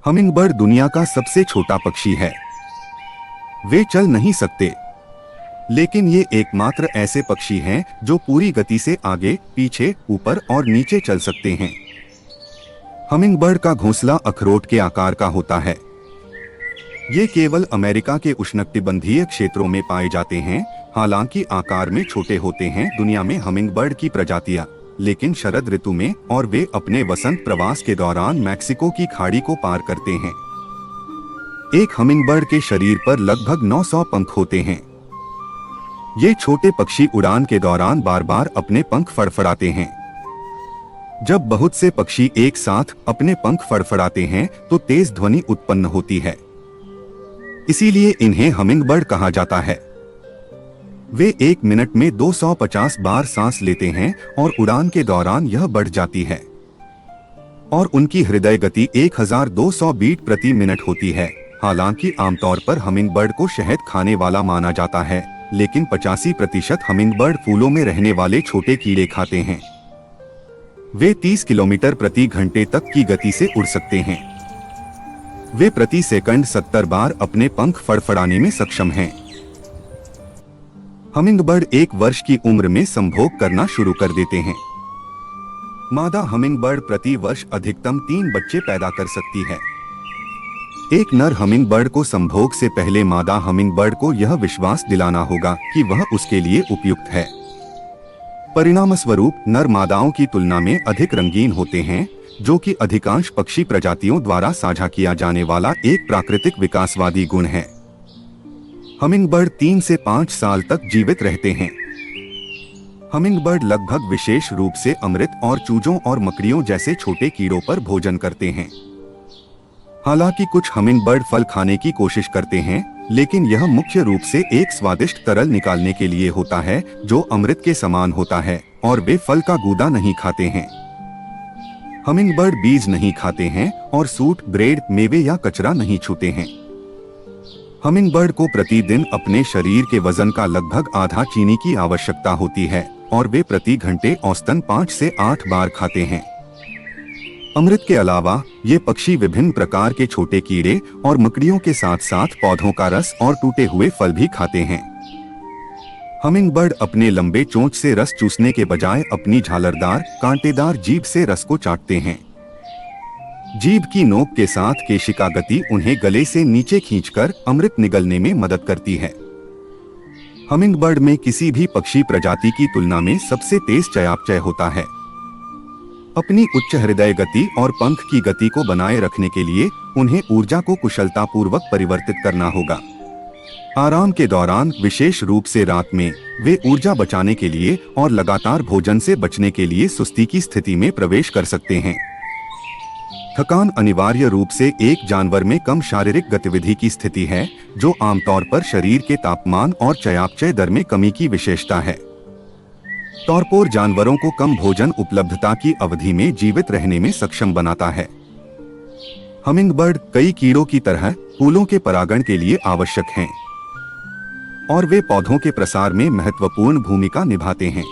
Hummingbird दुनिया का सबसे छोटा पक्षी है। वे चल नहीं सकते, लेकिन ये एकमात्र ऐसे पक्षी हैं जो पूरी गति से आगे, पीछे, ऊपर और नीचे चल सकते हैं। हमिंगबर्ड का घोंसला अखरोट के आकार का होता है। ये केवल अमेरिका के उष्णकटिबंधीय क्षेत्रों में पाए जाते हैं, हालांकि आकार में छोटे होते हैं दुनिया में हमिंगबर्ड की प्रजातियां, लेकिन शरद ऋतु में और वे अपने वसंत प्रवास के दौरान मैक्सिको की खाड़ी को पार करते हैं। एक हमिंगबर्ड के शरीर पर लगभग 900 पंख होते हैं। ये छोटे पक्षी उड़ान के दौरान बार बार अपने पंख फड़फड़ाते हैं। जब बहुत से पक्षी एक साथ अपने पंख फड़फड़ाते हैं तो तेज ध्वनि उत्पन्न होती है, इसीलिए इन्हें हमिंगबर्ड कहा जाता है। वे एक मिनट में 250 बार सांस लेते हैं और उड़ान के दौरान यह बढ़ जाती है और उनकी हृदय गति 1200 बीट प्रति मिनट होती है। हालांकि आमतौर पर हमिंगबर्ड को शहद खाने वाला माना जाता है, लेकिन 85% हमिंगबर्ड फूलों में रहने वाले छोटे कीड़े खाते हैं। वे 30 किलोमीटर प्रति घंटे तक की गति से उड़ सकते हैं। वे प्रति सेकंड 70 बार अपने पंख फड़फड़ाने में सक्षम हैं। हमिंगबर्ड 1 वर्ष की उम्र में संभोग करना शुरू कर देते हैं। मादा हमिंगबर्ड प्रति वर्ष अधिकतम 3 बच्चे पैदा कर सकती है। एक नर हमिंगबर्ड को संभोग से पहले मादा हमिंगबर्ड को यह विश्वास दिलाना होगा कि वह उसके लिए उपयुक्त है। परिणामस्वरूप नर मादाओं की तुलना में अधिक रंगीन होते हैं, जो कि अधिकांश पक्षी प्रजातियों द्वारा साझा किया जाने वाला एक प्राकृतिक विकासवादी गुण है। हमिंगबर्ड 3 से 5 साल तक जीवित रहते हैं। हमिंगबर्ड लगभग विशेष रूप से अमृत और चूजों और मकड़ियों जैसे छोटे कीड़ों पर भोजन करते हैं। हालांकि कुछ हमिंगबर्ड फल खाने की कोशिश करते हैं, लेकिन यह मुख्य रूप से एक स्वादिष्ट तरल निकालने के लिए होता है जो अमृत के समान होता है, और वे फल का गूदा नहीं खाते हैं। हमिंगबर्ड बीज नहीं खाते हैं और सूट, ब्रेड, मेवे या कचरा नहीं छूते हैं। हमिंगबर्ड को प्रतिदिन अपने शरीर के वजन का लगभग आधा चीनी की आवश्यकता होती है और वे प्रति घंटे औसतन 5 से 8 बार खाते हैं। अमृत के अलावा ये पक्षी विभिन्न प्रकार के छोटे कीड़े और मकड़ियों के साथ साथ पौधों का रस और टूटे हुए फल भी खाते हैं। हमिंगबर्ड अपने लंबे चोंच से रस चूसने के बजाय अपनी झालरदार, कांटेदार जीभ से रस को चाटते हैं। जीभ की नोक के साथ केशिका गति उन्हें गले से नीचे खींचकर अमृत निगलने में मदद करती है। हमिंगबर्ड में किसी भी पक्षी प्रजाति की तुलना में सबसे तेज चयापचय होता है। अपनी उच्च हृदय गति और पंख की गति को बनाए रखने के लिए उन्हें ऊर्जा को कुशलतापूर्वक परिवर्तित करना होगा। आराम के दौरान, विशेष रूप से रात में, वे ऊर्जा बचाने के लिए और लगातार भोजन से बचने के लिए सुस्ती की स्थिति में प्रवेश कर सकते हैं। थकान अनिवार्य रूप से एक जानवर में कम शारीरिक गतिविधि की स्थिति है, जो आमतौर पर शरीर के तापमान और चयापचय दर में कमी की विशेषता है। टॉरपोर जानवरों को कम भोजन उपलब्धता की अवधि में जीवित रहने में सक्षम बनाता है। हमिंगबर्ड कई कीड़ों की तरह फूलों के परागण के लिए आवश्यक हैं और वे पौधों के प्रसार में महत्वपूर्ण भूमिका निभाते हैं।